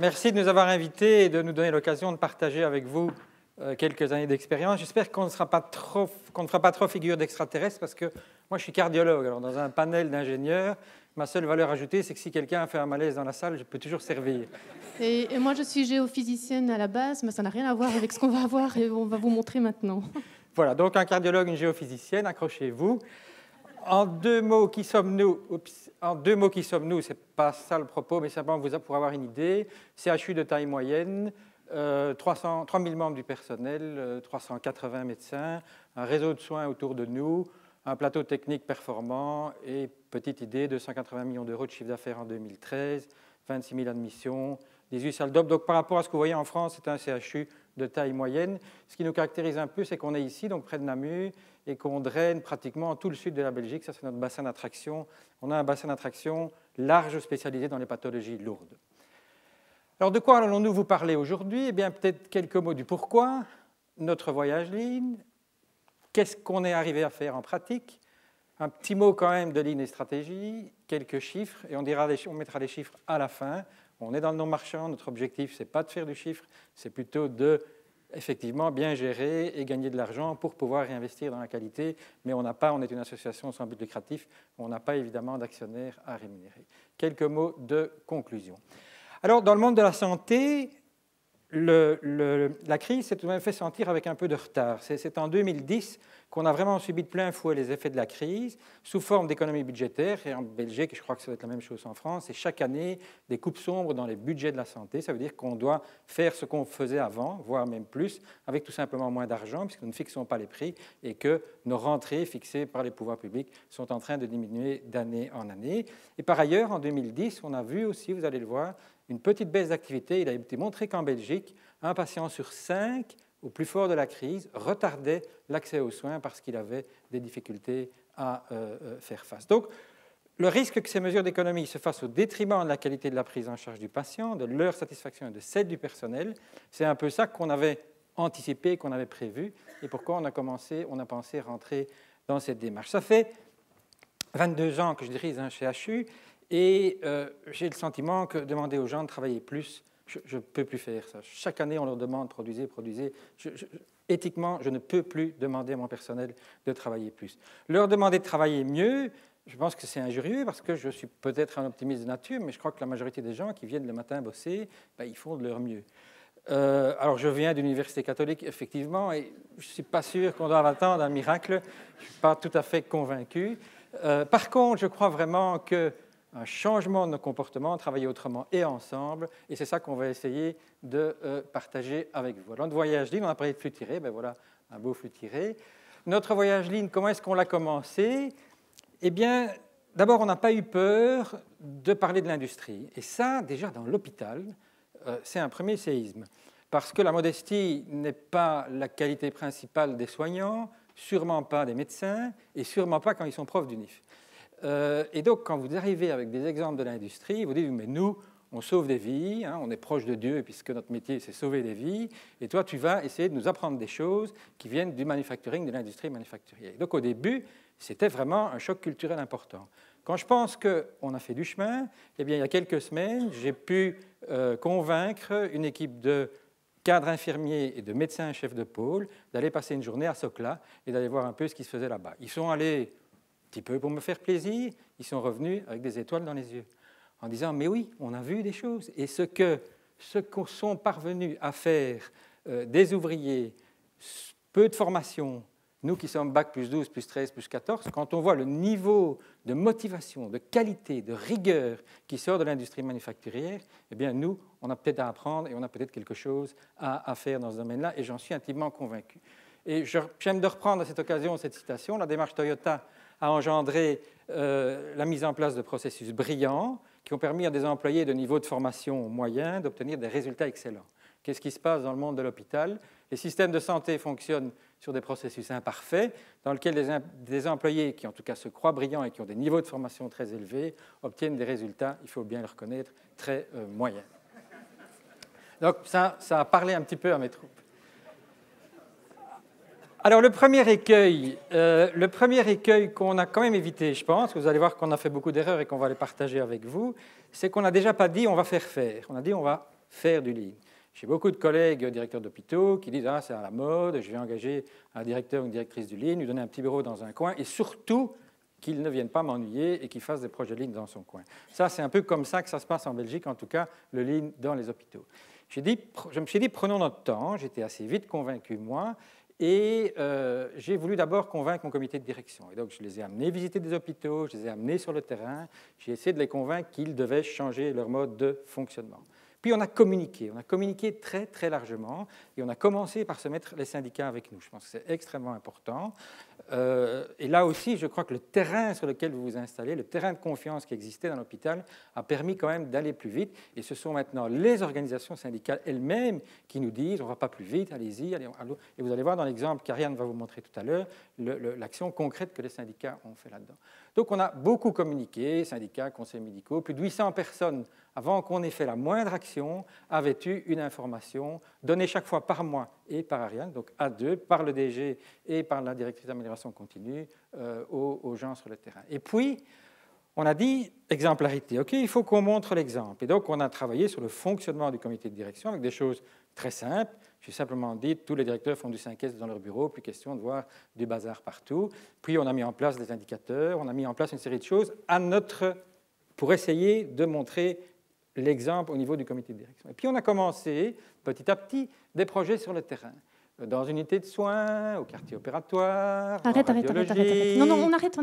Merci de nous avoir invités et de nous donner l'occasion de partager avec vous quelques années d'expérience. J'espère qu'on ne fera pas trop figure d'extraterrestre parce que moi, je suis cardiologue. Alors, dans un panel d'ingénieurs, ma seule valeur ajoutée, c'est que si quelqu'un a fait un malaise dans la salle, je peux toujours servir. Et moi, je suis géophysicienne à la base, mais ça n'a rien à voir avec ce qu'on va voir et on va vous montrer maintenant. Voilà, donc un cardiologue, une géophysicienne, accrochez-vous. En deux mots, qui sommes-nous? C'est pas ça le propos, mais simplement pour avoir une idée. CHU de taille moyenne, 3000 membres du personnel, 380 médecins, un réseau de soins autour de nous, un plateau technique performant et, petite idée, 280 millions d'euros de chiffre d'affaires en 2013, 26 000 admissions, 18 salles d'op. Donc par rapport à ce que vous voyez en France, c'est un CHU de taille moyenne. Ce qui nous caractérise un peu, c'est qu'on est ici, donc près de Namur, et qu'on draine pratiquement tout le sud de la Belgique. Ça, c'est notre bassin d'attraction. On a un bassin d'attraction large spécialisé dans les pathologies lourdes. Alors, de quoi allons-nous vous parler aujourd'hui? Eh bien, peut-être quelques mots du pourquoi, notre voyage Lean, qu'est-ce qu'on est arrivé à faire en pratique, un petit mot quand même de Lean et stratégie, quelques chiffres, et on mettra les chiffres à la fin. On est dans le non marchand, notre objectif, ce n'est pas de faire du chiffre, c'est plutôt de, effectivement, bien gérer et gagner de l'argent pour pouvoir réinvestir dans la qualité, mais on est une association sans but lucratif, on n'a pas évidemment d'actionnaires à rémunérer. Quelques mots de conclusion. Alors, dans le monde de la santé, la crise s'est tout de même fait sentir avec un peu de retard. C'est en 2010 qu'on a vraiment subi de plein fouet les effets de la crise sous forme d'économie budgétaire. Et en Belgique, je crois que ça va être la même chose en France, et chaque année, des coupes sombres dans les budgets de la santé. Ça veut dire qu'on doit faire ce qu'on faisait avant, voire même plus, avec tout simplement moins d'argent, puisque nous ne fixons pas les prix et que nos rentrées fixées par les pouvoirs publics sont en train de diminuer d'année en année. Et par ailleurs, en 2010, on a vu aussi, vous allez le voir, une petite baisse d'activité. Il a été montré qu'en Belgique, un patient sur 5, au plus fort de la crise, retardait l'accès aux soins parce qu'il avait des difficultés à faire face. Donc, le risque que ces mesures d'économie se fassent au détriment de la qualité de la prise en charge du patient, de leur satisfaction et de celle du personnel, c'est un peu ça qu'on avait anticipé, qu'on avait prévu, et pourquoi on a pensé rentrer dans cette démarche. Ça fait 22 ans que je dirige un CHU, et j'ai le sentiment que demander aux gens de travailler plus, je ne peux plus faire ça. Chaque année, on leur demande produisez. Éthiquement, je ne peux plus demander à mon personnel de travailler plus. Leur demander de travailler mieux, je pense que c'est injurieux parce que je suis peut-être un optimiste de nature, mais je crois que la majorité des gens qui viennent le matin bosser, ils font de leur mieux. Alors, je viens d'une université catholique, effectivement, et je ne suis pas sûr qu'on doive attendre un miracle. Je ne suis pas tout à fait convaincu. Par contre, je crois vraiment que un changement de nos comportements, travailler autrement et ensemble, et c'est ça qu'on va essayer de partager avec vous. Alors, notre voyage Lean, on a parlé de flux tiré, voilà un beau flux tiré. Notre voyage Lean, comment est-ce qu'on l'a commencé? Eh bien, d'abord, on n'a pas eu peur de parler de l'industrie, et ça, déjà dans l'hôpital, c'est un premier séisme, parce que la modestie n'est pas la qualité principale des soignants, sûrement pas des médecins, et sûrement pas quand ils sont profs d'UNIF. Et donc, quand vous arrivez avec des exemples de l'industrie, vous dites, mais nous, on sauve des vies, on est proche de Dieu, puisque notre métier, c'est sauver des vies, et toi, tu vas essayer de nous apprendre des choses qui viennent du manufacturing, de l'industrie manufacturière. Donc, au début, c'était vraiment un choc culturel important. Quand je pense qu'on a fait du chemin, eh bien, il y a quelques semaines, j'ai pu convaincre une équipe de cadres infirmiers et de médecins chefs de pôle d'aller passer une journée à Sokla et d'aller voir un peu ce qui se faisait là-bas. Ils sont allés un petit peu pour me faire plaisir, ils sont revenus avec des étoiles dans les yeux, en disant « mais oui, on a vu des choses ». Et ce que sont parvenus à faire des ouvriers, peu de formation, nous qui sommes bac plus 12, plus 13, plus 14, quand on voit le niveau de motivation, de qualité, de rigueur qui sort de l'industrie manufacturière, eh bien nous, on a peut-être à apprendre et on a peut-être quelque chose à faire dans ce domaine-là, et j'en suis intimement convaincu. Et j'aime de reprendre à cette occasion cette citation, la démarche Toyota a engendré la mise en place de processus brillants qui ont permis à des employés de niveau de formation moyen d'obtenir des résultats excellents. Qu'est-ce qui se passe dans le monde de l'hôpital? Les systèmes de santé fonctionnent sur des processus imparfaits dans lesquels des employés qui en tout cas se croient brillants et qui ont des niveaux de formation très élevés obtiennent des résultats, il faut bien le reconnaître, très moyens. Donc ça a parlé un petit peu à mes troupes. Alors, le premier écueil qu'on a quand même évité, je pense, vous allez voir qu'on a fait beaucoup d'erreurs et qu'on va les partager avec vous, c'est qu'on n'a déjà pas dit on va faire. On a dit on va faire du lean. J'ai beaucoup de collègues directeurs d'hôpitaux qui disent « Ah, c'est à la mode, je vais engager un directeur ou une directrice du lean, lui donner un petit bureau dans un coin, et surtout qu'il ne vienne pas m'ennuyer et qu'il fasse des projets lean dans son coin. » Ça, c'est un peu comme ça que ça se passe en Belgique, en tout cas, le lean dans les hôpitaux. Je me suis dit, prenons notre temps. J'étais assez vite convaincu, moi, et j'ai voulu d'abord convaincre mon comité de direction. Et donc, je les ai amenés visiter des hôpitaux, je les ai amenés sur le terrain, j'ai essayé de les convaincre qu'ils devaient changer leur mode de fonctionnement. Puis on a communiqué très très largement et on a commencé par se mettre les syndicats avec nous. Je pense que c'est extrêmement important. Et là aussi, je crois que le terrain sur lequel vous vous installez, le terrain de confiance qui existait dans l'hôpital, a permis quand même d'aller plus vite. Et ce sont maintenant les organisations syndicales elles-mêmes qui nous disent « on ne va pas plus vite, allez-y, allez. » Et vous allez voir dans l'exemple qu'Ariane va vous montrer tout à l'heure, l'action concrète que les syndicats ont fait là-dedans. Donc on a beaucoup communiqué, syndicats, conseils médicaux, plus de 800 personnes, avant qu'on ait fait la moindre action, avaient eu une information donnée chaque fois par moi et par Ariane, donc à deux, par le DG et par la directrice d'amélioration continue, aux gens sur le terrain. Et puis, on a dit exemplarité. OK, il faut qu'on montre l'exemple. Et donc, on a travaillé sur le fonctionnement du comité de direction avec des choses très simples. J'ai simplement dit tous les directeurs font du 5S dans leur bureau, plus question de voir du bazar partout. Puis, on a mis en place des indicateurs, on a mis en place une série de choses pour essayer de montrer l'exemple au niveau du comité de direction. Et puis, on a commencé petit à petit des projets sur le terrain. Dans une unité de soins, au quartier opératoire, arrête. Non, on arrête.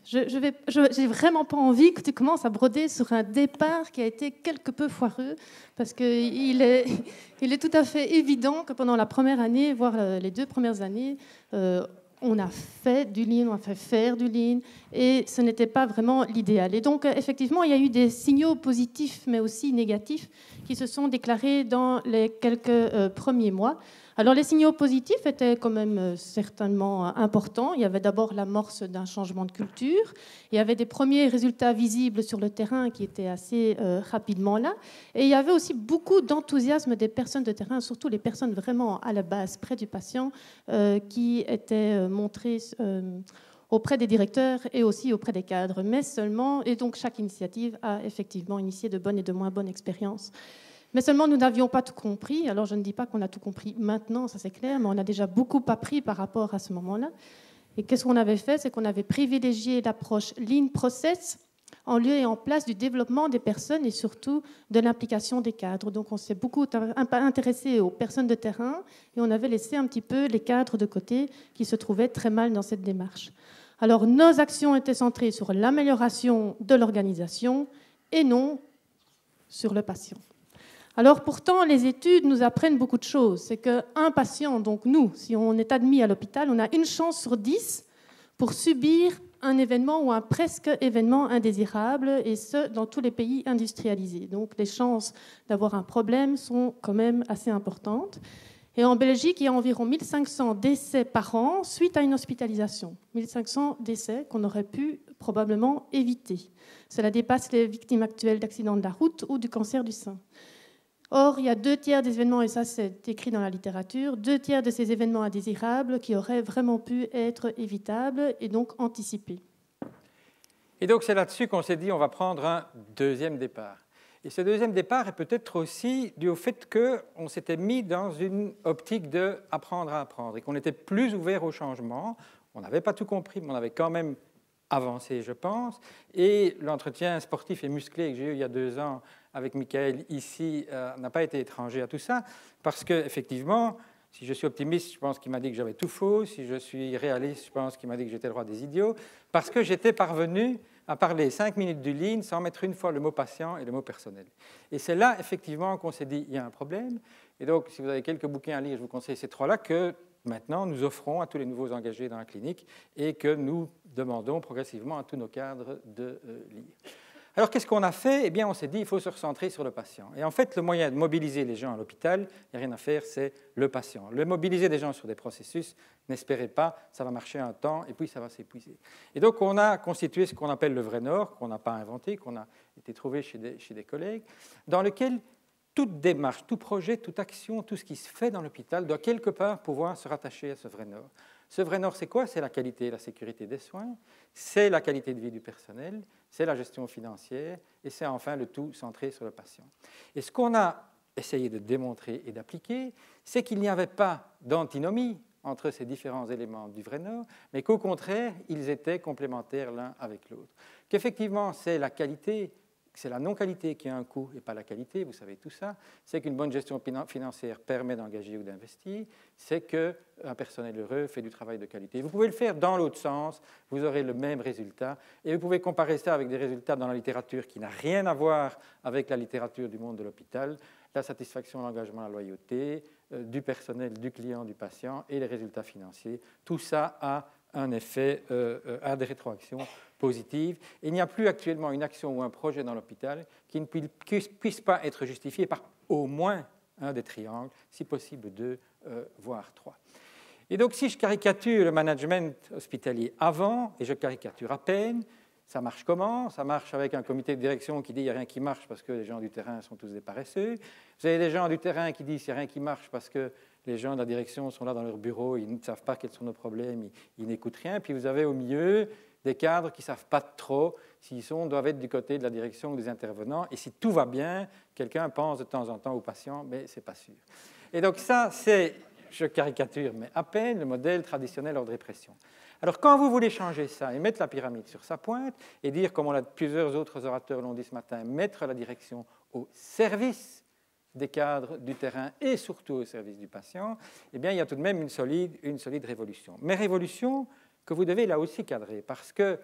J'ai vraiment pas envie que tu commences à broder sur un départ qui a été quelque peu foireux, parce qu'il est tout à fait évident que pendant la première année, voire les 2 premières années, on a fait du lean, on a fait faire du lean, et ce n'était pas vraiment l'idéal. Et donc, effectivement, il y a eu des signaux positifs, mais aussi négatifs, qui se sont déclarés dans les quelques premiers mois. Alors, les signaux positifs étaient quand même certainement importants. Il y avait d'abord l'amorce d'un changement de culture. Il y avait des premiers résultats visibles sur le terrain qui étaient assez rapidement là. Et il y avait aussi beaucoup d'enthousiasme des personnes de terrain, surtout les personnes vraiment à la base, près du patient, qui étaient montrées auprès des directeurs et aussi auprès des cadres. Mais seulement, et donc chaque initiative a effectivement initié de bonnes et de moins bonnes expériences. Mais seulement, nous n'avions pas tout compris. Alors, je ne dis pas qu'on a tout compris maintenant, ça c'est clair, mais on a déjà beaucoup appris par rapport à ce moment-là. Et qu'est-ce qu'on avait fait? C'est qu'on avait privilégié l'approche Lean Process en lieu et en place du développement des personnes et surtout de l'implication des cadres. Donc, on s'est beaucoup intéressé aux personnes de terrain et on avait laissé un petit peu les cadres de côté qui se trouvaient très mal dans cette démarche. Alors, nos actions étaient centrées sur l'amélioration de l'organisation et non sur le patient. Alors pourtant, les études nous apprennent beaucoup de choses. C'est qu'un patient, donc nous, si on est admis à l'hôpital, on a une chance sur 10 pour subir un événement ou un presque événement indésirable, et ce, dans tous les pays industrialisés. Donc les chances d'avoir un problème sont quand même assez importantes. Et en Belgique, il y a environ 1500 décès par an suite à une hospitalisation. 1500 décès qu'on aurait pu probablement éviter. Cela dépasse les victimes actuelles d'accidents de la route ou du cancer du sein. Or, il y a 2/3 des événements, et ça c'est écrit dans la littérature, 2/3 de ces événements indésirables qui auraient vraiment pu être évitables et donc anticipés. Et donc c'est là-dessus qu'on s'est dit on va prendre un deuxième départ. Et ce deuxième départ est peut-être aussi dû au fait qu'on s'était mis dans une optique d'apprendre à apprendre et qu'on était plus ouvert au changement. On n'avait pas tout compris, mais on avait quand même avancé, je pense. Et l'entretien sportif et musclé que j'ai eu il y a 2 ans avec Michael ici n'a pas été étranger à tout ça, parce qu'effectivement, si je suis optimiste, je pense qu'il m'a dit que j'avais tout faux. Si je suis réaliste, je pense qu'il m'a dit que j'étais le roi des idiots, parce que j'étais parvenu à parler 5 minutes du lean sans mettre une fois le mot patient et le mot personnel. Et c'est là, effectivement, qu'on s'est dit il y a un problème. Et donc, si vous avez quelques bouquins à lire, je vous conseille ces 3-là que maintenant nous offrons à tous les nouveaux engagés dans la clinique et que nous demandons progressivement à tous nos cadres de lire. Alors, qu'est-ce qu'on a fait? Eh bien, on s'est dit qu'il faut se recentrer sur le patient. Et en fait, le moyen de mobiliser les gens à l'hôpital, il n'y a rien à faire, c'est le patient. Le mobiliser des gens sur des processus, n'espérez pas, ça va marcher un temps et puis ça va s'épuiser. Et donc, on a constitué ce qu'on appelle le vrai Nord, qu'on n'a pas inventé, qu'on a été trouvé chez des collègues, dans lequel toute démarche, tout projet, toute action, tout ce qui se fait dans l'hôpital doit quelque part pouvoir se rattacher à ce vrai nord. Ce vrai nord, c'est quoi? C'est la qualité et la sécurité des soins, c'est la qualité de vie du personnel, c'est la gestion financière et c'est enfin le tout centré sur le patient. Et ce qu'on a essayé de démontrer et d'appliquer, c'est qu'il n'y avait pas d'antinomie entre ces différents éléments du vrai nord, mais qu'au contraire, ils étaient complémentaires l'un avec l'autre. Qu'effectivement, c'est la qualité, c'est la non-qualité qui a un coût et pas la qualité, vous savez tout ça, c'est qu'une bonne gestion financière permet d'engager ou d'investir, c'est qu'un personnel heureux fait du travail de qualité. Vous pouvez le faire dans l'autre sens, vous aurez le même résultat, et vous pouvez comparer ça avec des résultats dans la littérature qui n'a rien à voir avec la littérature du monde de l'hôpital, la satisfaction, l'engagement, la loyauté, du personnel, du client, du patient, et les résultats financiers. Tout ça a un effet, a des rétroactions positives. Il n'y a plus actuellement une action ou un projet dans l'hôpital qui ne puisse pas être justifié par au moins un des triangles, si possible deux, voire trois. Et donc, si je caricature le management hospitalier avant, et je caricature à peine, ça marche comment? Ça marche avec un comité de direction qui dit qu'il n'y a rien qui marche parce que les gens du terrain sont tous des paresseux. Vous avez des gens du terrain qui disent qu'il n'y a rien qui marche parce que les gens de la direction sont là dans leur bureau, ils ne savent pas quels sont nos problèmes, ils n'écoutent rien. Puis vous avez au milieu des cadres qui ne savent pas trop s'ils doivent être du côté de la direction ou des intervenants. Et si tout va bien, quelqu'un pense de temps en temps aux patients, mais ce n'est pas sûr. Et donc ça, c'est, je caricature, mais à peine, le modèle traditionnel hors répression. Alors quand vous voulez changer ça et mettre la pyramide sur sa pointe et dire, comme plusieurs autres orateurs l'ont dit ce matin, mettre la direction au service des cadres du terrain et surtout au service du patient, eh bien, il y a tout de même une solide révolution. Mais révolution que vous devez là aussi cadrer, parce que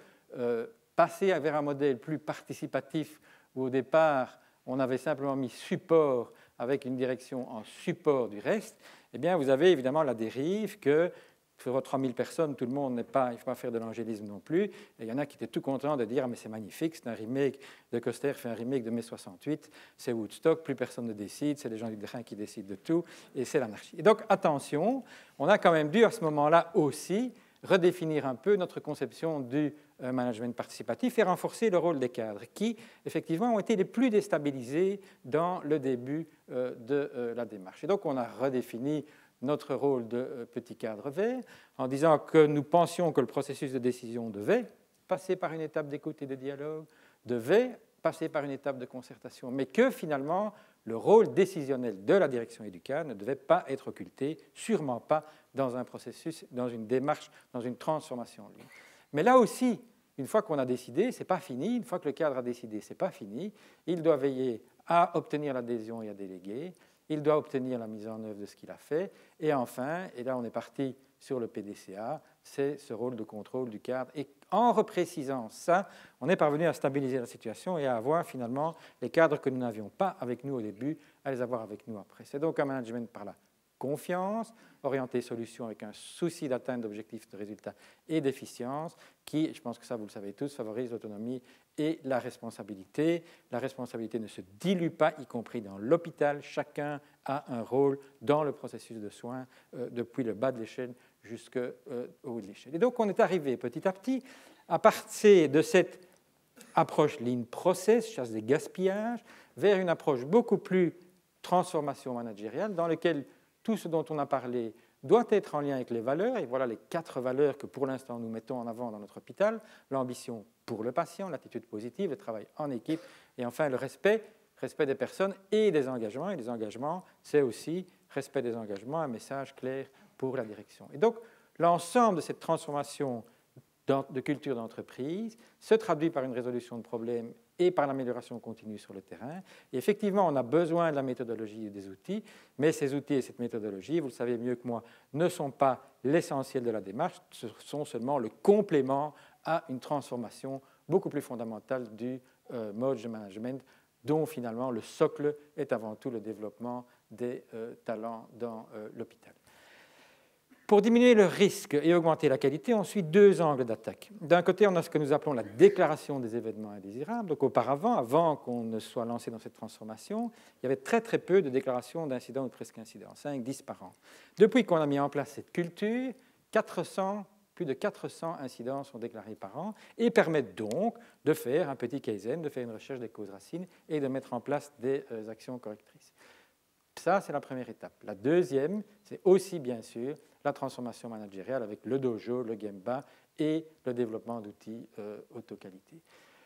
passer vers un modèle plus participatif où au départ on avait simplement mis support avec une direction en support du reste, eh bien, vous avez évidemment la dérive que sur 3000 personnes, tout le monde il ne faut pas faire de l'angélisme non plus. Et il y en a qui étaient tout contents de dire ah, mais c'est magnifique, c'est un remake de Coster, fait un remake de mai 68, c'est Woodstock, plus personne ne décide, c'est les gens du terrain qui décident de tout, et c'est l'anarchie. Et donc attention, on a quand même dû à ce moment-là aussi redéfinir un peu notre conception du management participatif et renforcer le rôle des cadres qui, effectivement, ont été les plus déstabilisés dans le début de la démarche. Et donc on a redéfini notre rôle de petit cadre vert, en disant que nous pensions que le processus de décision devait passer par une étape d'écoute et de dialogue, devait passer par une étape de concertation, mais que finalement, le rôle décisionnel de la direction et du cadre ne devait pas être occulté, sûrement pas dans un processus, dans une démarche, dans une transformation en ligne. Mais là aussi, une fois qu'on a décidé, ce n'est pas fini, une fois que le cadre a décidé, ce n'est pas fini, il doit veiller à obtenir l'adhésion et à déléguer, il doit obtenir la mise en œuvre de ce qu'il a fait. Et enfin, et là on est parti sur le PDCA, c'est ce rôle de contrôle du cadre. Et en reprécisant ça, on est parvenu à stabiliser la situation et à avoir finalement les cadres que nous n'avions pas avec nous au début, à les avoir avec nous après. C'est donc un management par la confiance, orienté solution avec un souci d'atteinte d'objectifs de résultats et d'efficience qui, je pense que ça vous le savez tous, favorise l'autonomie et la responsabilité. La responsabilité ne se dilue pas, y compris dans l'hôpital. Chacun a un rôle dans le processus de soins depuis le bas de l'échelle jusqu'au haut de l'échelle. Et donc on est arrivé petit à petit à partir de cette approche lean process, chasse des gaspillages, vers une approche beaucoup plus transformation managériale dans laquelle tout ce dont on a parlé doit être en lien avec les valeurs, et voilà les 4 valeurs que pour l'instant nous mettons en avant dans notre hôpital, l'ambition pour le patient, l'attitude positive, le travail en équipe, et enfin le respect des personnes et des engagements, et les engagements, c'est aussi respect des engagements, un message clair pour la direction. Et donc l'ensemble de cette transformation de culture d'entreprise se traduit par une résolution de problèmes et par l'amélioration continue sur le terrain. Et effectivement, on a besoin de la méthodologie et des outils, mais ces outils et cette méthodologie, vous le savez mieux que moi, ne sont pas l'essentiel de la démarche, ce sont seulement le complément à une transformation beaucoup plus fondamentale du mode de management, dont finalement le socle est avant tout le développement des talents dans l'hôpital. Pour diminuer le risque et augmenter la qualité, on suit 2 angles d'attaque. D'un côté, on a ce que nous appelons la déclaration des événements indésirables. Donc auparavant, avant qu'on ne soit lancé dans cette transformation, il y avait très très peu de déclarations d'incidents ou de presque incidents, 5-10 par an. Depuis qu'on a mis en place cette culture, plus de 400 incidents sont déclarés par an et permettent donc de faire un petit kaizen, de faire une recherche des causes racines et de mettre en place des actions correctrices. Ça, c'est la première étape. La deuxième, c'est aussi bien sûr la transformation managériale avec le dojo, le Gemba et le développement d'outils auto-qualité.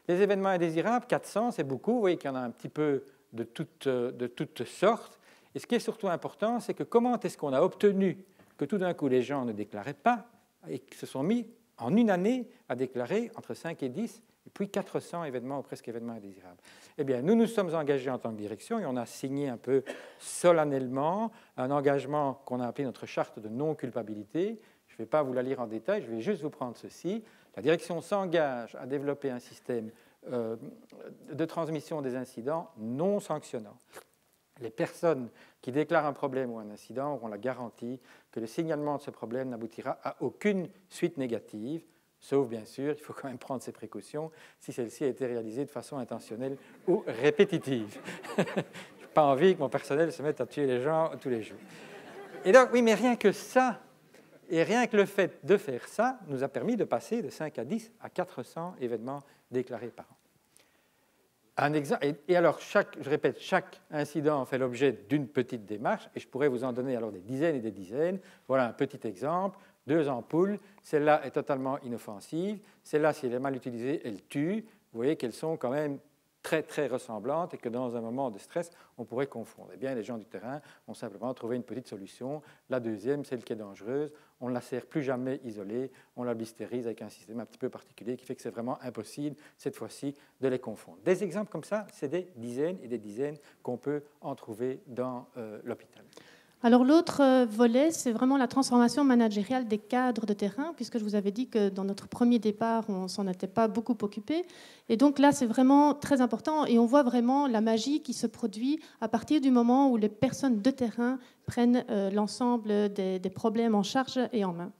Les événements indésirables, 400, c'est beaucoup. Vous voyez qu'il y en a un petit peu de toutes sortes. Et ce qui est surtout important, c'est que comment est-ce qu'on a obtenu que tout d'un coup les gens ne déclaraient pas et qu'ils se sont mis en une année à déclarer entre 5 et 10 et puis 400 événements ou presque événements indésirables. Eh bien, nous nous sommes engagés en tant que direction et on a signé un peu solennellement un engagement qu'on a appelé notre charte de non-culpabilité. Je ne vais pas vous la lire en détail, je vais juste vous prendre ceci. La direction s'engage à développer un système de transmission des incidents non sanctionnant. Les personnes qui déclarent un problème ou un incident auront la garantie que le signalement de ce problème n'aboutira à aucune suite négative, sauf bien sûr, il faut quand même prendre ses précautions, si celle-ci a été réalisée de façon intentionnelle ou répétitive. Je n'ai pas envie que mon personnel se mette à tuer les gens tous les jours. Et donc, oui, mais rien que ça, et rien que le fait de faire ça, nous a permis de passer de 5 à 10 à 400 événements déclarés par an. Et alors, je répète, chaque incident fait l'objet d'une petite démarche, et je pourrais vous en donner alors des dizaines et des dizaines. Voilà un petit exemple, 2 ampoules, celle-là est totalement inoffensive, celle-là, si elle est mal utilisée, elle tue. Vous voyez qu'elles sont quand même très, très ressemblantes et que dans un moment de stress, on pourrait confondre. Eh bien, les gens du terrain ont simplement trouvé une petite solution. La deuxième, celle qui est dangereuse, on ne la serre plus jamais isolée, on la blistérise avec un système un petit peu particulier qui fait que c'est vraiment impossible, cette fois-ci, de les confondre. Des exemples comme ça, c'est des dizaines et des dizaines qu'on peut en trouver dans l'hôpital. Alors l'autre volet, c'est vraiment la transformation managériale des cadres de terrain, puisque je vous avais dit que dans notre premier départ, on ne s'en était pas beaucoup occupé. Et donc là, c'est vraiment très important et on voit vraiment la magie qui se produit à partir du moment où les personnes de terrain prennent l'ensemble des problèmes en charge et en main.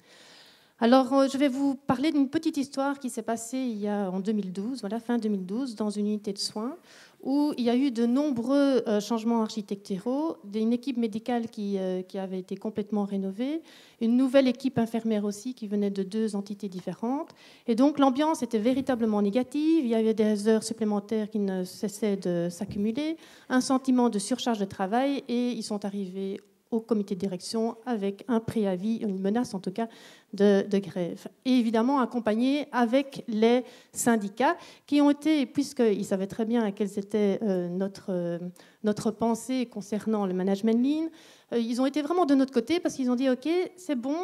Alors, je vais vous parler d'une petite histoire qui s'est passée en 2012, voilà, fin 2012, dans une unité de soins, où il y a eu de nombreux changements architecturaux, une équipe médicale qui avait été complètement rénovée, une nouvelle équipe infirmière aussi qui venait de 2 entités différentes. Et donc, l'ambiance était véritablement négative, il y avait des heures supplémentaires qui ne cessaient de s'accumuler, un sentiment de surcharge de travail, et ils sont arrivés au comité de direction avec un préavis, une menace en tout cas de grève. Et évidemment accompagné avec les syndicats qui ont été, puisqu'ils savaient très bien quelles étaient notre pensée concernant le management lean, ils ont été vraiment de notre côté parce qu'ils ont dit « Ok, c'est bon,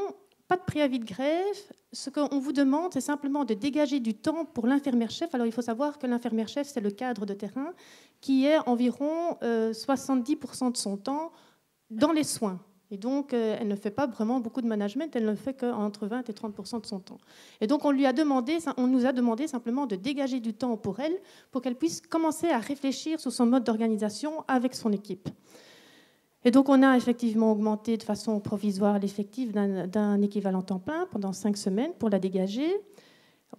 pas de préavis de grève. Ce qu'on vous demande, c'est simplement de dégager du temps pour l'infirmière-chef. » Alors, il faut savoir que l'infirmière-chef, c'est le cadre de terrain qui est environ 70% de son temps dans les soins. Et donc, elle ne fait pas vraiment beaucoup de management, elle ne fait qu'entre 20 et 30% de son temps. Et donc, on nous a demandé simplement de dégager du temps pour elle, pour qu'elle puisse commencer à réfléchir sur son mode d'organisation avec son équipe. Et donc, on a effectivement augmenté de façon provisoire l'effectif d'un équivalent temps plein pendant 5 semaines pour la dégager.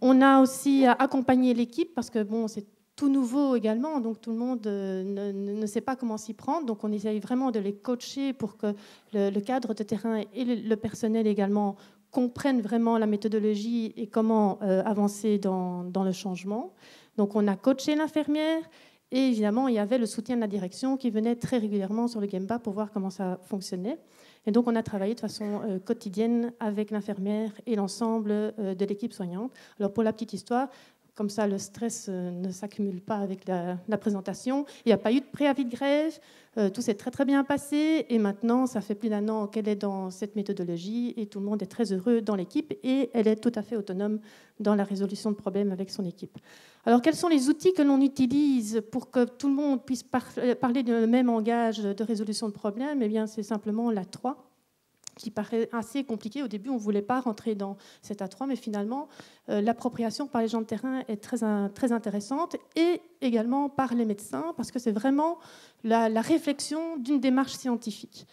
On a aussi accompagné l'équipe, parce que bon, c'est tout nouveau également, donc tout le monde ne sait pas comment s'y prendre. Donc on essaye vraiment de les coacher pour que le cadre de terrain et le personnel également comprennent vraiment la méthodologie et comment avancer dans le changement. Donc on a coaché l'infirmière et évidemment il y avait le soutien de la direction qui venait très régulièrement sur le Gemba pour voir comment ça fonctionnait. Et donc on a travaillé de façon quotidienne avec l'infirmière et l'ensemble de l'équipe soignante. Alors pour la petite histoire, comme ça, le stress ne s'accumule pas avec la présentation. Il n'y a pas eu de préavis de grève. Tout s'est très, très bien passé. Et maintenant, ça fait plus d'1 an qu'elle est dans cette méthodologie et tout le monde est très heureux dans l'équipe et elle est tout à fait autonome dans la résolution de problèmes avec son équipe. Alors, quels sont les outils que l'on utilise pour que tout le monde puisse parler du même langage de résolution de problèmes? Eh bien, c'est simplement l'A3, qui paraît assez compliqué. Au début, on ne voulait pas rentrer dans cet A3, mais finalement, l'appropriation par les gens de terrain est très intéressante, et également par les médecins, parce que c'est vraiment la réflexion d'une démarche scientifique.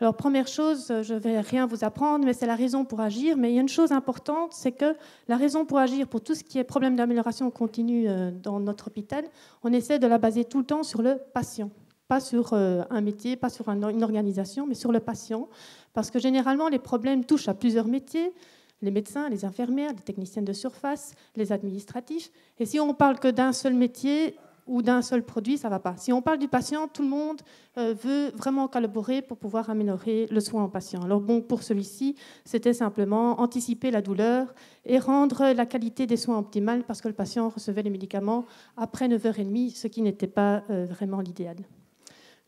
Alors, première chose, je ne vais rien vous apprendre, mais c'est la raison pour agir. Mais il y a une chose importante, c'est que la raison pour agir, pour tout ce qui est problème d'amélioration continue dans notre hôpital, on essaie de la baser tout le temps sur le patient. Pas sur un métier, pas sur une organisation, mais sur le patient. Parce que généralement, les problèmes touchent à plusieurs métiers, les médecins, les infirmières, les techniciennes de surface, les administratifs. Et si on ne parle que d'un seul métier, ou d'un seul produit, ça ne va pas. Si on parle du patient, tout le monde veut vraiment collaborer pour pouvoir améliorer le soin au patient. Alors bon, pour celui-ci, c'était simplement anticiper la douleur et rendre la qualité des soins optimale parce que le patient recevait les médicaments après 9h30, ce qui n'était pas vraiment l'idéal.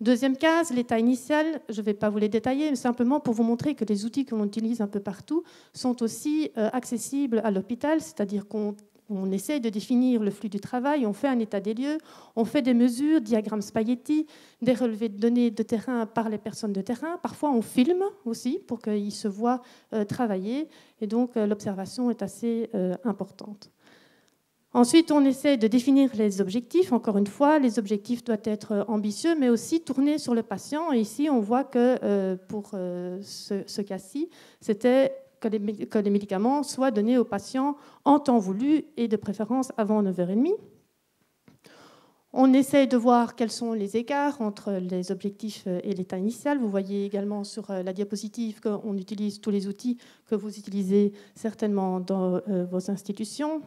Deuxième case, l'état initial, je ne vais pas vous les détailler, mais simplement pour vous montrer que les outils que l'on utilise un peu partout sont aussi accessibles à l'hôpital, c'est-à-dire qu'on essaie de définir le flux du travail, on fait un état des lieux, on fait des mesures, diagrammes spaghetti, des relevés de données de terrain par les personnes de terrain. Parfois, on filme aussi pour qu'ils se voient travailler. Et donc, l'observation est assez importante. Ensuite, on essaie de définir les objectifs. Encore une fois, les objectifs doivent être ambitieux, mais aussi tournés sur le patient. Et ici, on voit que pour ce cas-ci, c'était que les médicaments soient donnés aux patients en temps voulu et de préférence avant 9h30. On essaie de voir quels sont les écarts entre les objectifs et l'état initial. Vous voyez également sur la diapositive qu'on utilise tous les outils que vous utilisez certainement dans vos institutions.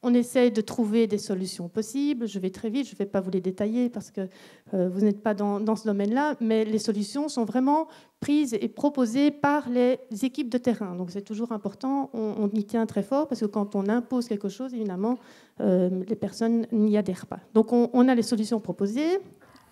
On essaie de trouver des solutions possibles. Je vais très vite, je ne vais pas vous les détailler parce que vous n'êtes pas dans ce domaine-là, mais les solutions sont vraiment prises et proposées par les équipes de terrain. Donc c'est toujours important, on y tient très fort parce que quand on impose quelque chose, évidemment, les personnes n'y adhèrent pas. Donc on a les solutions proposées,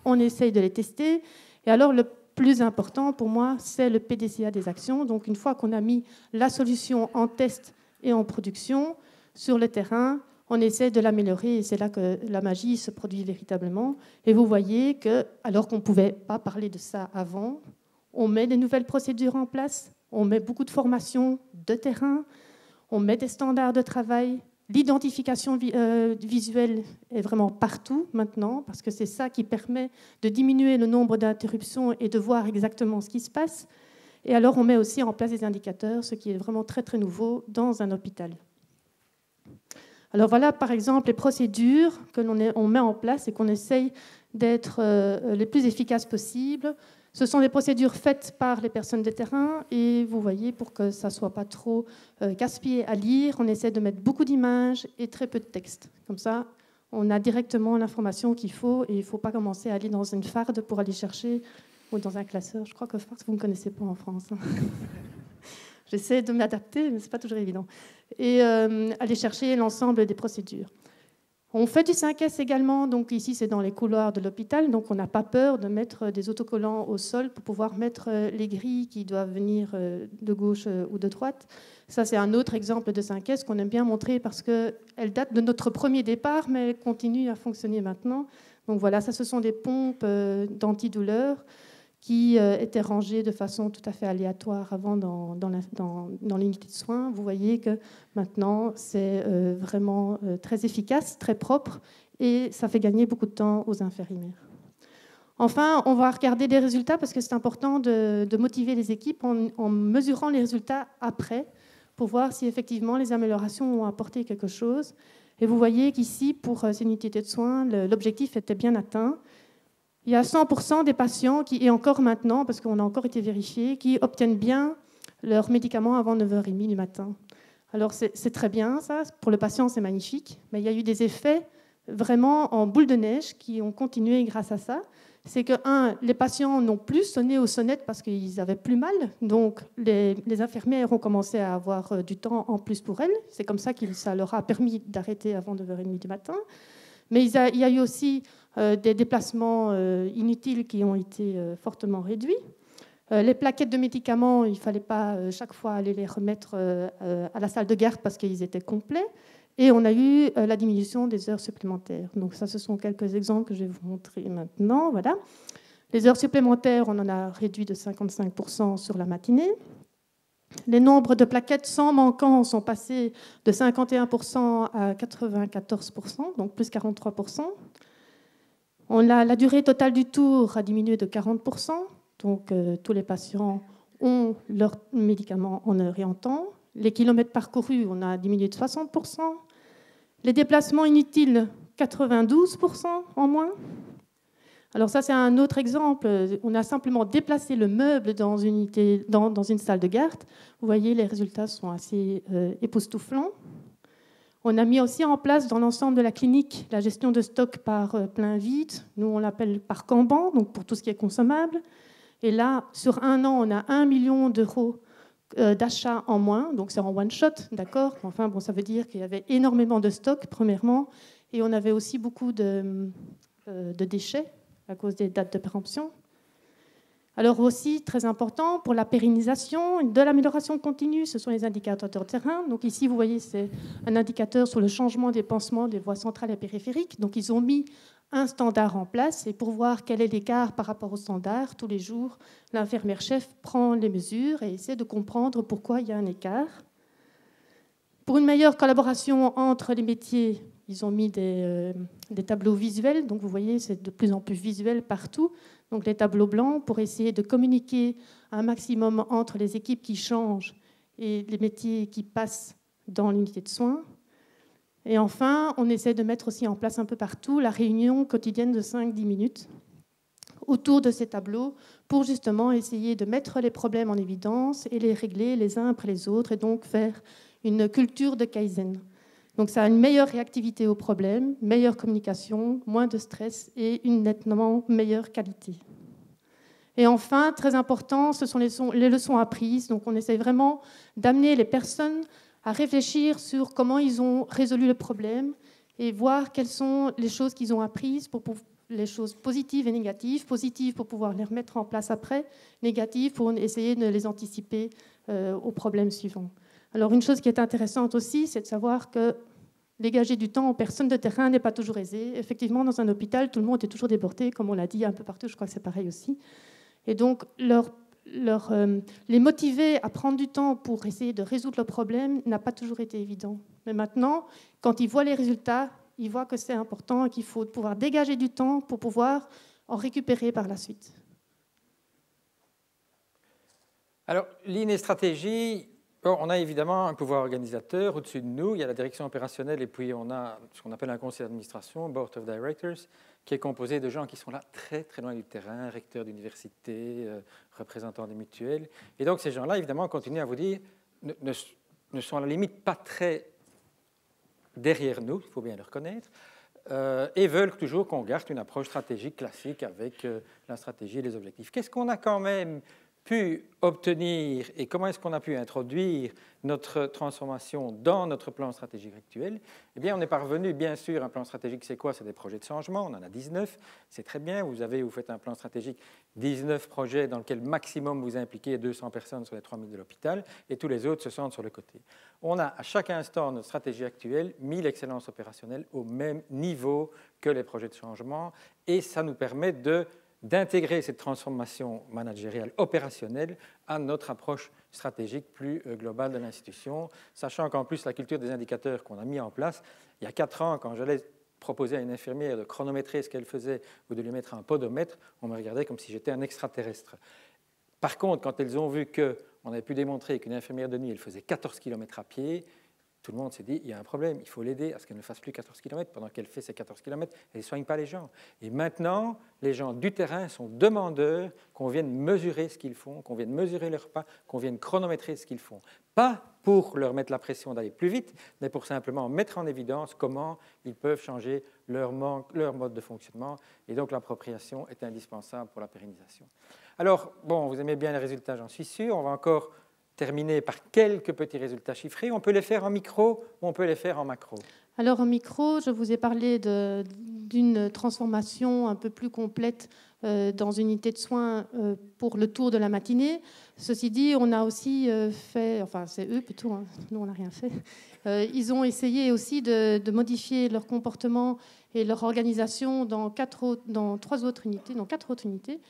on essaye de les tester. Et alors le plus important pour moi, c'est le PDCA des actions. Donc une fois qu'on a mis la solution en test et en production, sur le terrain, on essaie de l'améliorer et c'est là que la magie se produit véritablement. Et vous voyez que, alors qu'on ne pouvait pas parler de ça avant, on met des nouvelles procédures en place, on met beaucoup de formations de terrain, on met des standards de travail. L'identification visuelle est vraiment partout maintenant parce que c'est ça qui permet de diminuer le nombre d'interruptions et de voir exactement ce qui se passe. Et alors on met aussi en place des indicateurs, ce qui est vraiment très très nouveau dans un hôpital. Alors voilà, par exemple, les procédures que l'on met en place et qu'on essaye d'être les plus efficaces possibles. Ce sont des procédures faites par les personnes de terrain et vous voyez, pour que ça ne soit pas trop casse-pied à lire, on essaie de mettre beaucoup d'images et très peu de texte. Comme ça, on a directement l'information qu'il faut et il ne faut pas commencer à aller dans une farde pour aller chercher, ou dans un classeur. Je crois que farde, vous ne connaissez pas en France. J'essaie de m'adapter, mais ce n'est pas toujours évident. Et aller chercher l'ensemble des procédures. On fait du 5S également, donc ici c'est dans les couloirs de l'hôpital, donc on n'a pas peur de mettre des autocollants au sol pour pouvoir mettre les grilles qui doivent venir de gauche ou de droite. Ça c'est un autre exemple de 5S qu'on aime bien montrer parce qu'elle date de notre premier départ, mais elle continue à fonctionner maintenant. Donc voilà, ça ce sont des pompes d'antidouleur qui étaient rangées de façon tout à fait aléatoire avant dans l'unité de soins. Vous voyez que maintenant, c'est vraiment très efficace, très propre, et ça fait gagner beaucoup de temps aux infirmières. Enfin, on va regarder les résultats, parce que c'est important de motiver les équipes en mesurant les résultats après, pour voir si effectivement les améliorations ont apporté quelque chose. Et vous voyez qu'ici, pour ces unités de soins, l'objectif était bien atteint. Il y a 100% des patients qui, et encore maintenant, parce qu'on a encore été vérifié, qui obtiennent bien leurs médicaments avant 9h30 du matin. Alors c'est très bien, ça. Pour le patient, c'est magnifique. Mais il y a eu des effets vraiment en boule de neige qui ont continué grâce à ça. C'est que, les patients n'ont plus sonné aux sonnettes parce qu'ils avaient plus mal. Donc, les infirmières ont commencé à avoir du temps en plus pour elles. C'est comme ça que ça leur a permis d'arrêter avant 9h30 du matin. Mais il y a eu aussi des déplacements inutiles qui ont été fortement réduits. Les plaquettes de médicaments, il ne fallait pas chaque fois aller les remettre à la salle de garde parce qu'ils étaient complets. Et on a eu la diminution des heures supplémentaires. Donc ça, ce sont quelques exemples que je vais vous montrer maintenant. Voilà. Les heures supplémentaires, on en a réduit de 55% sur la matinée. Les nombres de plaquettes sans manquants sont passés de 51% à 94%, donc plus 43%. La durée totale du tour a diminué de 40%, donc tous les patients ont leurs médicaments en heure et en temps. Les kilomètres parcourus, on a diminué de 60%. Les déplacements inutiles, 92% en moins. Alors ça, c'est un autre exemple. On a simplement déplacé le meuble dans une salle de garde. Vous voyez, les résultats sont assez époustouflants. On a mis aussi en place dans l'ensemble de la clinique la gestion de stock par plein vide. Nous, on l'appelle par Kanban, donc pour tout ce qui est consommable. Et là, sur un an, on a 1 million d'euros d'achats en moins. Donc c'est en one shot, d'accord. Enfin, bon, ça veut dire qu'il y avait énormément de stock, premièrement. Et on avait aussi beaucoup de déchets à cause des dates de péremption. Alors aussi, très important, pour la pérennisation de l'amélioration continue, ce sont les indicateurs de terrain. Donc ici, vous voyez, c'est un indicateur sur le changement des pansements des voies centrales et périphériques. Donc ils ont mis un standard en place, et pour voir quel est l'écart par rapport au standard, tous les jours, l'infirmière-chef prend les mesures et essaie de comprendre pourquoi il y a un écart. Pour une meilleure collaboration entre les métiers, ils ont mis des tableaux visuels. Donc vous voyez, c'est de plus en plus visuel partout. Donc les tableaux blancs pour essayer de communiquer un maximum entre les équipes qui changent et les métiers qui passent dans l'unité de soins. Et enfin, on essaie de mettre aussi en place un peu partout la réunion quotidienne de 5-10 minutes autour de ces tableaux pour justement essayer de mettre les problèmes en évidence et les régler les uns après les autres et donc faire une culture de Kaizen. Donc ça a une meilleure réactivité aux problèmes, meilleure communication, moins de stress et une nettement meilleure qualité. Et enfin, très important, ce sont les leçons apprises. Donc on essaie vraiment d'amener les personnes à réfléchir sur comment ils ont résolu le problème et voir quelles sont les choses qu'ils ont apprises, les choses positives et négatives. Positives pour pouvoir les remettre en place après, négatives pour essayer de les anticiper aux problèmes suivants. Alors une chose qui est intéressante aussi, c'est de savoir que dégager du temps aux personnes de terrain n'est pas toujours aisé. Effectivement, dans un hôpital, tout le monde est toujours débordé, comme on l'a dit un peu partout, je crois que c'est pareil aussi. Et donc, les motiver à prendre du temps pour essayer de résoudre le problème n'a pas toujours été évident. Mais maintenant, quand ils voient les résultats, ils voient que c'est important et qu'il faut pouvoir dégager du temps pour pouvoir en récupérer par la suite. Alors, ligne et stratégie, on a évidemment un pouvoir organisateur au-dessus de nous. Il y a la direction opérationnelle et puis on a ce qu'on appelle un conseil d'administration, Board of Directors, qui est composé de gens qui sont là très très loin du terrain, recteurs d'université, représentants des mutuelles. Et donc ces gens-là, évidemment, continuent à vous dire, ne sont à la limite pas très derrière nous, il faut bien le reconnaître, et veulent toujours qu'on garde une approche stratégique classique avec la stratégie et les objectifs. Qu'est-ce qu'on a quand même pu obtenir et comment est-ce qu'on a pu introduire notre transformation dans notre plan stratégique actuel? Eh bien, on est parvenu, bien sûr, un plan stratégique, c'est quoi? C'est des projets de changement, on en a 19, c'est très bien, vous faites un plan stratégique, 19 projets dans lequel maximum vous impliquez 200 personnes sur les 3000 de l'hôpital et tous les autres se sentent sur le côté. On a à chaque instant notre stratégie actuelle mis l'excellence opérationnelle au même niveau que les projets de changement et ça nous permet d'intégrer cette transformation managériale opérationnelle à notre approche stratégique plus globale de l'institution, sachant qu'en plus la culture des indicateurs qu'on a mis en place, il y a 4 ans, quand j'allais proposer à une infirmière de chronométrer ce qu'elle faisait ou de lui mettre un podomètre, on me regardait comme si j'étais un extraterrestre. Par contre, quand elles ont vu qu'on avait pu démontrer qu'une infirmière de nuit, elle faisait 14 km à pied, tout le monde s'est dit, il y a un problème, il faut l'aider à ce qu'elle ne fasse plus 14 km. Pendant qu'elle fait ces 14 km, elle ne soigne pas les gens. Et maintenant, les gens du terrain sont demandeurs qu'on vienne mesurer ce qu'ils font, qu'on vienne mesurer leurs pas, qu'on vienne chronométrer ce qu'ils font. Pas pour leur mettre la pression d'aller plus vite, mais pour simplement mettre en évidence comment ils peuvent changer leur mode de fonctionnement. Et donc l'appropriation est indispensable pour la pérennisation. Alors, bon, vous aimez bien les résultats, j'en suis sûr. On va encore terminer par quelques petits résultats chiffrés. On peut les faire en micro ou on peut les faire en macro. Alors en micro, je vous ai parlé d'une transformation un peu plus complète dans une unité de soins pour le tour de la matinée. Ceci dit, on a aussi fait, enfin c'est eux plutôt, hein, nous on n'a rien fait, ils ont essayé aussi de modifier leur comportement et leur organisation dans 4 autres unités.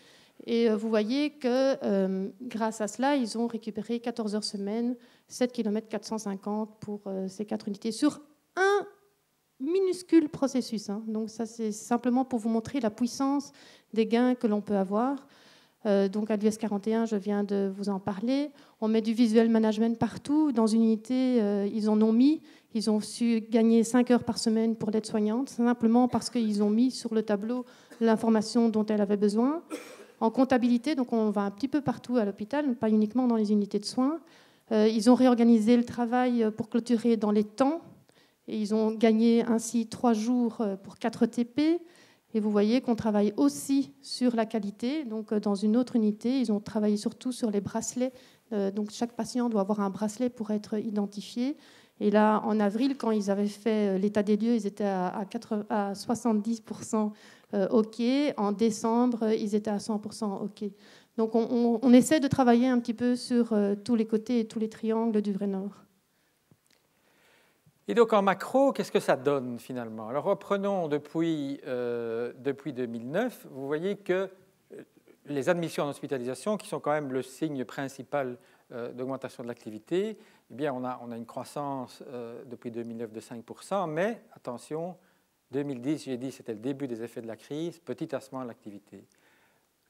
Et vous voyez que grâce à cela, ils ont récupéré 14 heures semaine, 7 km 450 pour ces 4 unités sur un minuscule processus. Hein. Donc ça, c'est simplement pour vous montrer la puissance des gains que l'on peut avoir. Donc à l'US 41, je viens de vous en parler. On met du visual management partout. Dans une unité, ils en ont mis. Ils ont su gagner 5 heures par semaine pour l'aide-soignante, simplement parce qu'ils ont mis sur le tableau l'information dont elle avait besoin. En comptabilité, donc on va un petit peu partout à l'hôpital, pas uniquement dans les unités de soins. Ils ont réorganisé le travail pour clôturer dans les temps Et ils ont gagné ainsi 3 jours pour 4 TP. Et vous voyez qu'on travaille aussi sur la qualité. Donc, dans une autre unité, ils ont travaillé surtout sur les bracelets. Donc, chaque patient doit avoir un bracelet pour être identifié. Et là, en avril, quand ils avaient fait l'état des lieux, ils étaient à 70% OK. En décembre, ils étaient à 100% OK. Donc, on essaie de travailler un petit peu sur tous les côtés et tous les triangles du Vrai Nord. Et donc en macro, qu'est-ce que ça donne finalement? Alors reprenons depuis 2009, vous voyez que les admissions en hospitalisation, qui sont quand même le signe principal d'augmentation de l'activité, eh bien on a une croissance depuis 2009 de 5%, mais attention, 2010, j'ai dit, c'était le début des effets de la crise, petit tassement de l'activité.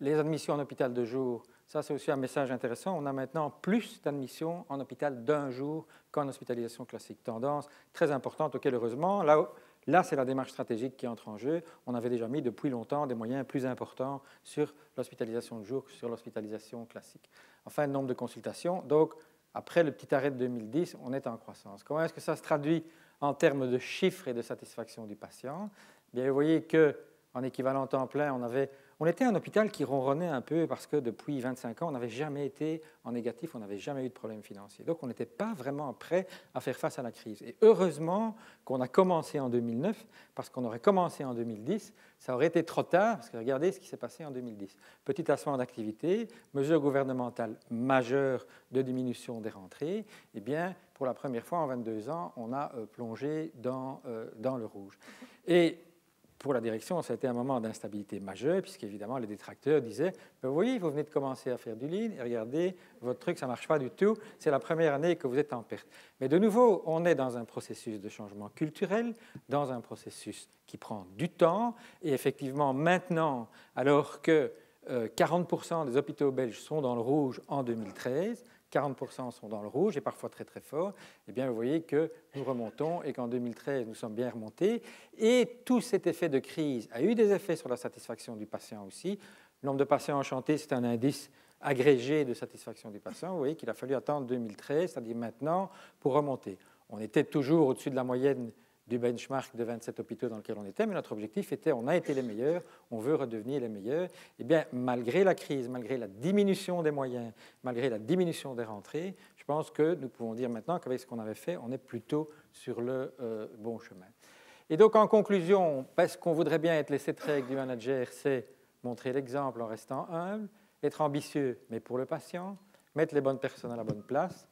Les admissions en hôpital de jour, ça c'est aussi un message intéressant. On a maintenant plus d'admissions en hôpital d'un jour qu'en hospitalisation classique. Tendance très importante auquel, heureusement, là c'est la démarche stratégique qui entre en jeu. On avait déjà mis depuis longtemps des moyens plus importants sur l'hospitalisation de jour que sur l'hospitalisation classique. Enfin, le nombre de consultations. Donc, après le petit arrêt de 2010, on est en croissance. Comment est-ce que ça se traduit en termes de chiffres et de satisfaction du patient? Bien, vous voyez qu'en équivalent temps plein, on était un hôpital qui ronronnait un peu parce que depuis 25 ans, on n'avait jamais été en négatif, on n'avait jamais eu de problème financier. Donc, on n'était pas vraiment prêt à faire face à la crise. Et heureusement qu'on a commencé en 2009, parce qu'on aurait commencé en 2010, ça aurait été trop tard, parce que regardez ce qui s'est passé en 2010. Petit tassement d'activité, mesures gouvernementales majeures de diminution des rentrées, eh bien, pour la première fois en 22 ans, on a plongé dans le rouge. Et pour la direction, ça a été un moment d'instabilité majeure, puisqu'évidemment, les détracteurs disaient « Vous voyez, vous venez de commencer à faire du lean, et regardez, votre truc, ça ne marche pas du tout, c'est la première année que vous êtes en perte. » Mais de nouveau, on est dans un processus de changement culturel, dans un processus qui prend du temps, et effectivement, maintenant, alors que 40% des hôpitaux belges sont dans le rouge en 2013, 40% sont dans le rouge et parfois très très fort, eh bien vous voyez que nous remontons et qu'en 2013 nous sommes bien remontés. Et tout cet effet de crise a eu des effets sur la satisfaction du patient aussi. Le nombre de patients enchantés, c'est un indice agrégé de satisfaction du patient. Vous voyez qu'il a fallu attendre 2013, c'est-à-dire maintenant, pour remonter. On était toujours au-dessus de la moyenne du benchmark de 27 hôpitaux dans lequel on était, mais notre objectif était, on a été les meilleurs, on veut redevenir les meilleurs. Eh bien, malgré la crise, malgré la diminution des moyens, malgré la diminution des rentrées, je pense que nous pouvons dire maintenant qu'avec ce qu'on avait fait, on est plutôt sur le bon chemin. Et donc, en conclusion, parce qu'on voudrait bien être les 7 règles du manager, c'est montrer l'exemple en restant humble, être ambitieux, mais pour le patient, mettre les bonnes personnes à la bonne place,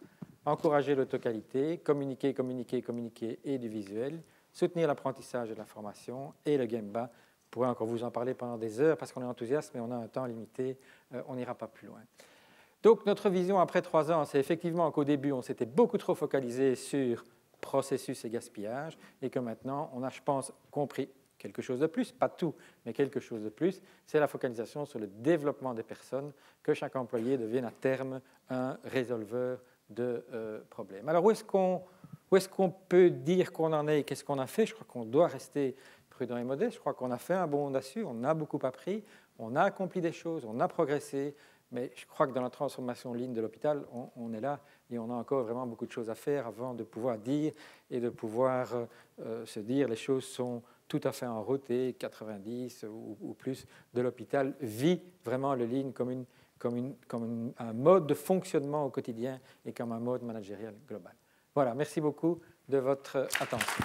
encourager l'autocalité, communiquer, communiquer, communiquer et du visuel, soutenir l'apprentissage et la formation et le Gemba. Je pourrais encore vous en parler pendant des heures parce qu'on est enthousiaste, mais on a un temps limité, on n'ira pas plus loin. Donc notre vision après 3 ans, c'est effectivement qu'au début, on s'était beaucoup trop focalisé sur processus et gaspillage et que maintenant, on a, je pense, compris quelque chose de plus, pas tout, mais quelque chose de plus, c'est la focalisation sur le développement des personnes, que chaque employé devienne à terme un résolveur de problèmes. Alors, où est-ce qu'on peut dire qu'on en est et qu'est-ce qu'on a fait? Je crois qu'on doit rester prudent et modeste. Je crois qu'on a fait un bond audacieux, on a beaucoup appris, on a accompli des choses, on a progressé, mais je crois que dans la transformation ligne de l'hôpital, on est là et on a encore vraiment beaucoup de choses à faire avant de pouvoir dire et de pouvoir se dire les choses sont tout à fait en route et 90 ou plus de l'hôpital vit vraiment le ligne comme un mode de fonctionnement au quotidien et comme un mode managérial global. Voilà, merci beaucoup de votre attention.